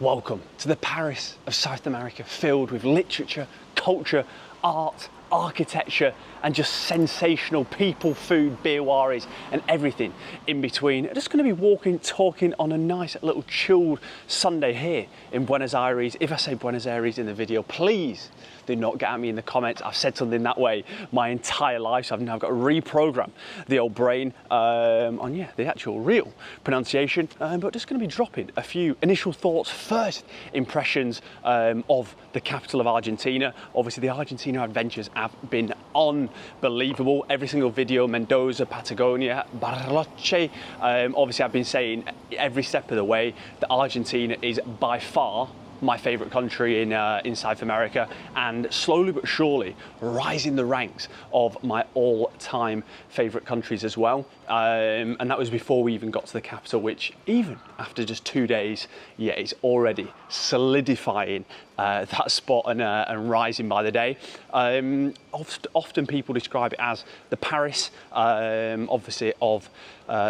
Welcome to the Paris of South America, filled with literature, culture, art, architecture, and just sensational people, food, beerwaries, and everything in between. I'm just going to be walking, talking on a nice little chilled Sunday here in Buenos Aires. If I say Buenos Aires in the video, please do not get at me in the comments. I've said something that way my entire life, so I've now got to reprogram the old brain on the actual real pronunciation. But just going to be dropping a few initial thoughts, first impressions of the capital of Argentina. Obviously, the Argentina adventures have been unbelievable. Every single video, Mendoza, Patagonia, Bariloche. Obviously, I've been saying every step of the way that Argentina is by far my favourite country in South America, and slowly but surely rising the ranks of my all-time favourite countries as well. And that was before we even got to the capital, which even after just 2 days, it's already solidifying that spot and rising by the day. Often people describe it as the Paris, obviously, of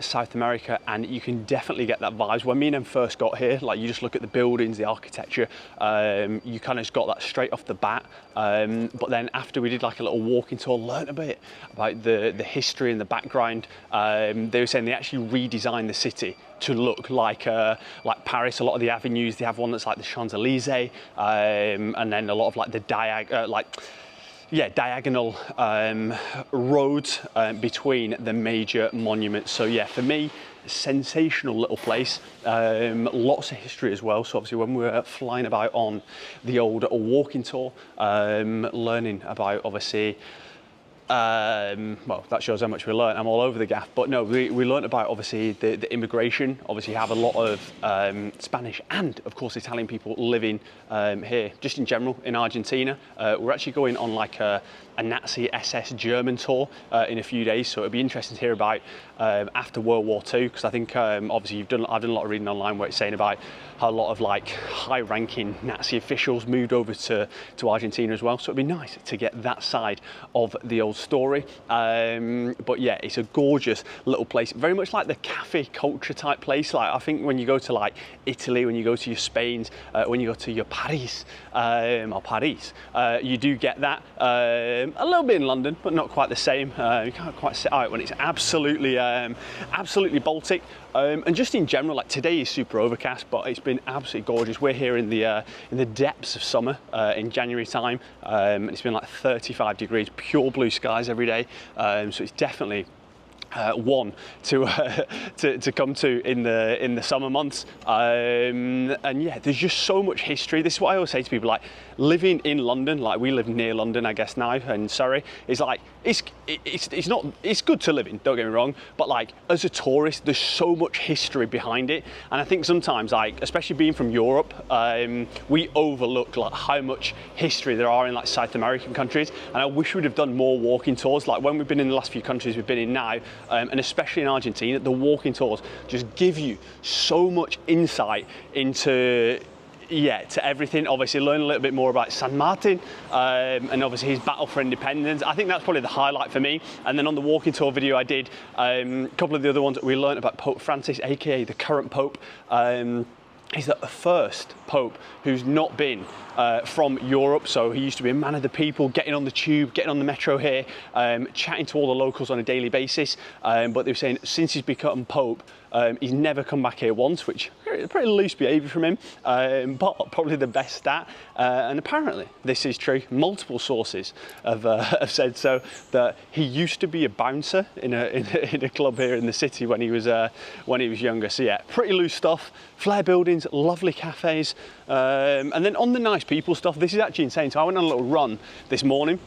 South America, and you can definitely get that vibes. When me and them first got here, like, you just look at the buildings, the architecture, you kind of just got that straight off the bat. But then after we did like a little walking tour, learnt a bit about the history and the background. They were saying they actually redesigned the city to look like Paris. A lot of the avenues, they have one that's like the Champs-Élysées, and then a lot of like the diagonal roads between the major monuments. So yeah, for me, sensational little place, lots of history as well. So obviously when we were flying about on the old walking tour, learning about obviously well, that shows how much we learned. I'm all over the gaff, but no, we learned about obviously the immigration. Obviously, you have a lot of Spanish and of course Italian people living here, just in general in Argentina. We're actually going on like a Nazi SS German tour in a few days, so it'll be interesting to hear about after World War II, because I think obviously I've done a lot of reading online where it's saying about how a lot of like high-ranking Nazi officials moved over to Argentina as well. So it'd be nice to get that side of the old story. But yeah, it's a gorgeous little place, very much like the cafe culture type place. Like, I think when you go to like Italy, when you go to your Spain's, when you go to your Paris, you do get that. A little bit in London, but not quite the same. You can't quite sit out when it's absolutely Baltic. And just in general, like today is super overcast, but it's been absolutely gorgeous. We're here in the depths of summer in January time, and it's been like 35 degrees, pure blue skies every day. So it's definitely one to come to in the summer months. And yeah, there's just so much history. This is what I always say to people, like, living in London, like we live near London, I guess now, and Surrey, is like, it's good to live in, don't get me wrong, but like as a tourist, there's so much history behind it. And I think sometimes, like, especially being from Europe, we overlook like how much history there are in like South American countries. And I wish we'd have done more walking tours. Like when we've been in the last few countries we've been in now, and especially in Argentina, the walking tours just give you so much insight into to everything. Obviously learn a little bit more about San Martin, and obviously his battle for independence. I think that's probably the highlight for me. And then on the walking tour video I did, a couple of the other ones that we learned about Pope Francis, aka the current Pope. He's the first Pope who's not been from Europe. So he used to be a man of the people, getting on the tube, getting on the metro here, chatting to all the locals on a daily basis. But they were saying since he's become Pope, he's never come back here once, which is pretty loose behaviour from him, but probably the best stat. And apparently this is true. Multiple sources have said so, that he used to be a bouncer in a club here in the city when he was younger. So yeah, pretty loose stuff. Flair buildings, lovely cafes, and then on the nice people stuff, this is actually insane. So I went on a little run this morning,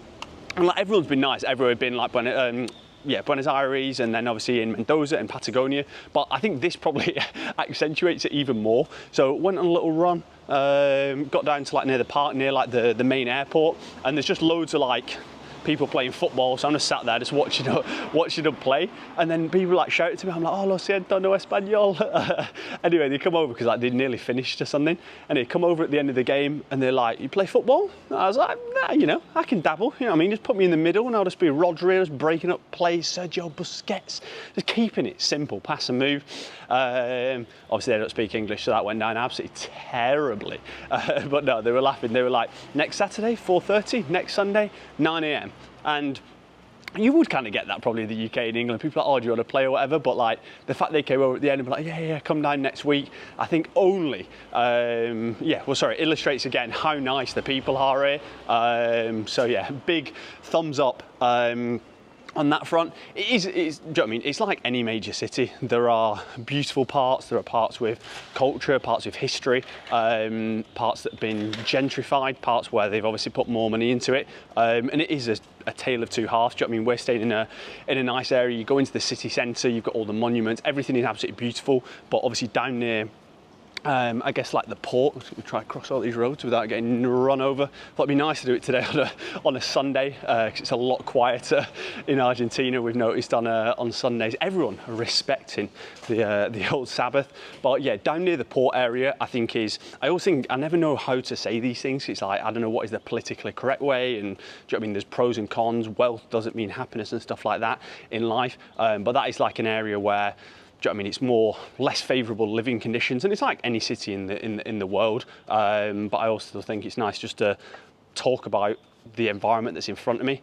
and like everyone's been nice. Everyone had been like Buenos Aires, and then obviously in Mendoza and Patagonia, but I think this probably accentuates it even more. So went on a little run, got down to like near the park, near like the main airport, and there's just loads of like people playing football, so I'm just sat there just watching them play, and then people like shouting to me. I'm like, oh, lo siento, no español. Anyway, they come over because like they'd nearly finished or something, and they come over at the end of the game, and they're like, you play football? And I was like, nah, you know, I can dabble. You know what I mean? Just put me in the middle, and I'll just be Rodri, just breaking up plays, Sergio Busquets, just keeping it simple, pass and move. Obviously, they don't speak English, so that went down absolutely terribly. But no, they were laughing. They were like, next Saturday, 4:30, next Sunday, 9 a.m. And you would kind of get that probably in the UK and England. People are like, oh, do you want to play or whatever? But like the fact they came over at the end and were like, yeah, come down next week, I think only, illustrates again how nice the people are here. So yeah, big thumbs up. On that front, do you know what I mean? It's like any major city. There are beautiful parts, there are parts with culture, parts with history, parts that have been gentrified, parts where they've obviously put more money into it. And it is a tale of two halves. Do you know what I mean? We're staying in a nice area. You go into the city centre, you've got all the monuments, everything is absolutely beautiful, but obviously down near I guess like the port, we try to cross all these roads without getting run over. Thought it'd be nice to do it today on a Sunday, because it's a lot quieter in Argentina. We've noticed on Sundays, everyone respecting the old Sabbath. But yeah, down near the port area, I think I always think, I never know how to say these things. It's like, I don't know what is the politically correct way, and do you know what I mean? There's pros and cons. Wealth doesn't mean happiness and stuff like that in life. But that is like an area where, do you know what I mean, it's less favourable living conditions, and it's like any city in the world. But I also think it's nice just to talk about the environment that's in front of me.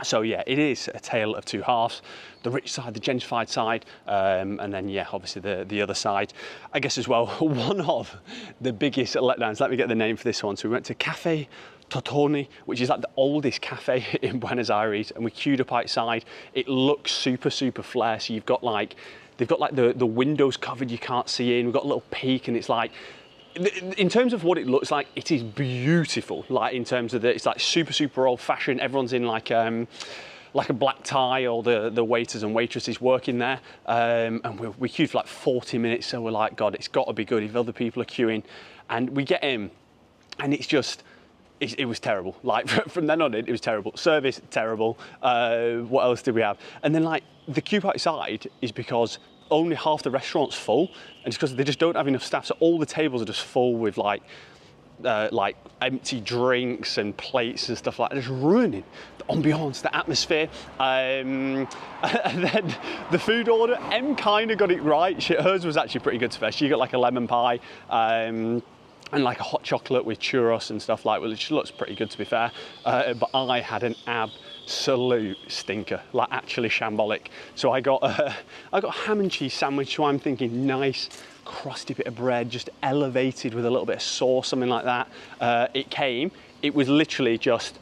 So yeah, it is a tale of two halves: the rich side, the gentrified side, and then yeah, obviously the other side. I guess as well, one of the biggest letdowns. Let me get the name for this one. So we went to Cafe Tortoni, which is like the oldest cafe in Buenos Aires, and we queued up outside. It looks super flair. So they've got like the windows covered, you can't see in. We've got a little peak, and it's like, in terms of what it looks like, it is beautiful. Like in terms of it's like super old fashioned. Everyone's in like a black tie, all the waiters and waitresses working there, and we queued for like 40 minutes. So we're like, God, it's got to be good if other people are queuing. And we get in, and it's just, it was terrible. Like from then on, it was terrible. Service, terrible. What else did we have? And then like the queue outside is because only half the restaurant's full, and it's because they just don't have enough staff. So all the tables are just full with like empty drinks and plates and stuff like that, just ruining the ambiance, the atmosphere. And then the food order, Em kind of got it right. Hers was actually pretty good to her. She got like a lemon pie, and like a hot chocolate with churros and stuff like, which looks pretty good to be fair. But I had an absolute stinker, like actually shambolic. So I got a ham and cheese sandwich, so I'm thinking nice crusty bit of bread, just elevated with a little bit of sauce, something like that. It was literally just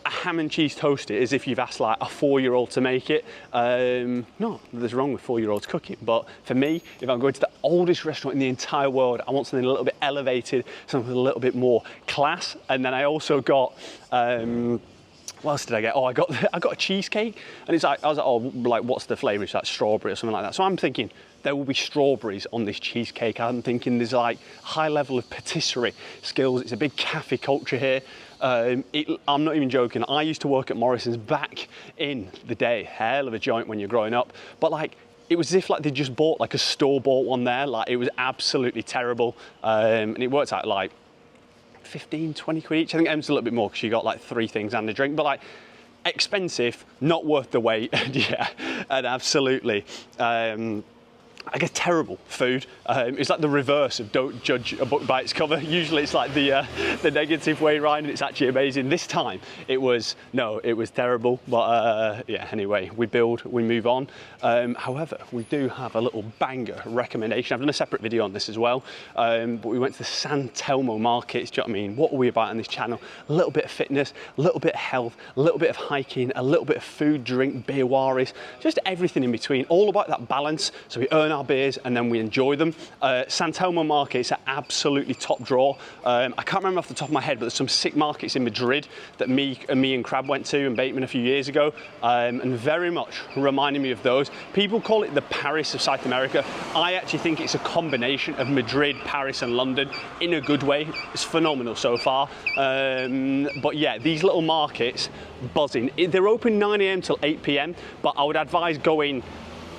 a ham and cheese toasted, as if you've asked like a 4-year-old to make it. No, there's wrong with 4-year-olds cooking, but for me, if I'm going to the oldest restaurant in the entire world, I want something a little bit elevated, something with a little bit more class. And then I also got, what else did I get? Oh, I got a cheesecake, and it's like, I was like, oh, like what's the flavour? It's like strawberry or something like that. So I'm thinking there will be strawberries on this cheesecake. I'm thinking there's like high level of patisserie skills. It's a big cafe culture here. I'm not even joking. I used to work at Morrison's back in the day. Hell of a joint when you're growing up. But like, it was as if like they just bought like a store-bought one there. Like it was absolutely terrible. And it worked out like 15, 20 quid each. I think Em's a little bit more because she got like 3 things and a drink. But like, expensive, not worth the wait. Yeah, and absolutely. I guess terrible food. It's like the reverse of don't judge a book by its cover. Usually it's like the negative way around, and it's actually amazing. This time it was terrible. But yeah, anyway, we move on. However, we do have a little banger recommendation. I've done a separate video on this as well. But we went to the San Telmo Markets. Do you know what I mean? What are we about on this channel? A little bit of fitness, a little bit of health, a little bit of hiking, a little bit of food, drink, beer waris, just everything in between. All about that balance. So we earn learn our beers, and then we enjoy them. San Telmo Markets are absolutely top draw. I can't remember off the top of my head, but there's some sick markets in Madrid that me and Crab went to, and Bateman, a few years ago, and very much reminding me of those. People call it the Paris of South America. I actually think it's a combination of Madrid, Paris and London in a good way. It's phenomenal so far. But yeah, these little markets, buzzing. They're open 9 AM till 8 PM, but I would advise going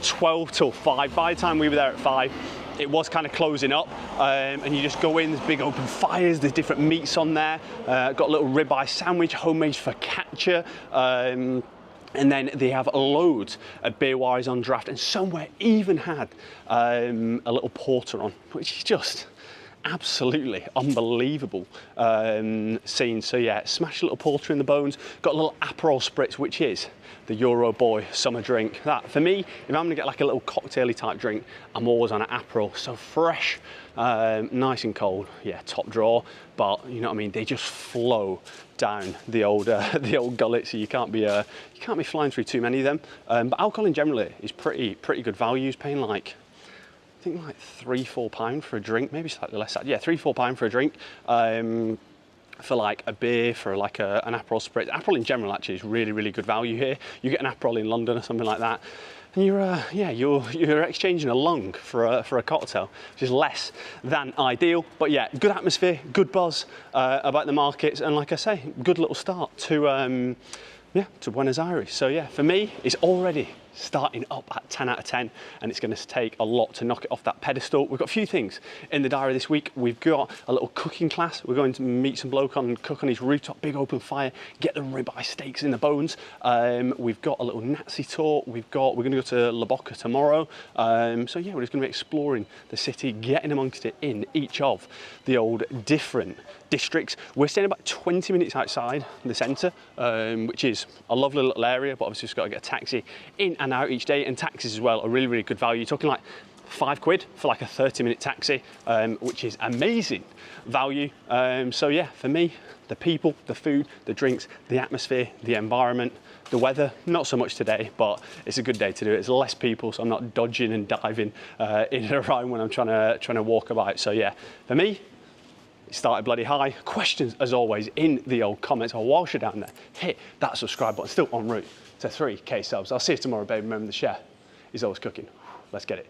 12 till 5. By the time we were there at 5, it was kind of closing up, and you just go in, there's big open fires, there's different meats on there, got a little ribeye sandwich, homemade focaccia, and then they have loads of beer wines on draft, and somewhere even had a little porter on, which is just absolutely unbelievable scene. So yeah, smash a little porter in the bones, got a little Aperol spritz, which is the Euro Boy summer drink. That, for me, if I'm gonna get like a little cocktaily type drink, I'm always on an Aperol. So fresh, nice and cold, yeah, top draw. But you know what I mean, they just flow down the old gullet, so you can't be flying through too many of them. But alcohol in general is pretty good value. It's paying like, I think like £3-4 for a drink, maybe slightly less. Yeah, £3-4 for a drink. For like a beer, for like an Aperol spritz. Aperol in general actually is really good value here. You get an Aperol in London or something like that, and you're exchanging a lung for a cocktail, which is less than ideal. But yeah, good atmosphere, good buzz about the markets, and like I say, good little start to Buenos Aires. So yeah, for me, it's already starting up at 10 out of 10, and it's going to take a lot to knock it off that pedestal. We've got a few things in the diary this week. We've got a little cooking class. We're going to meet some bloke on and cook on his rooftop, big open fire, get the ribeye steaks in the bones. We've got a little Nazi tour. We're going to go to La Boca tomorrow. So yeah, we're just going to be exploring the city, getting amongst it in each of the old different districts. We're staying about 20 minutes outside the centre, which is a lovely little area, but obviously just got to get a taxi in and out each day, and taxis as well are really good value. You're talking like £5 for like a 30-minute taxi, which is amazing value. So yeah, for me, the people, the food, the drinks, the atmosphere, the environment, the weather, not so much today, but it's a good day to do it. It's less people, so I'm not dodging and diving in and around when I'm trying to walk about. So yeah, for me, it started bloody high. Questions, as always, in the old comments, or whilst you're down there, hit that subscribe button. Still en route to 3K subs. I'll see you tomorrow, baby. Remember, the chef is always cooking. Let's get it.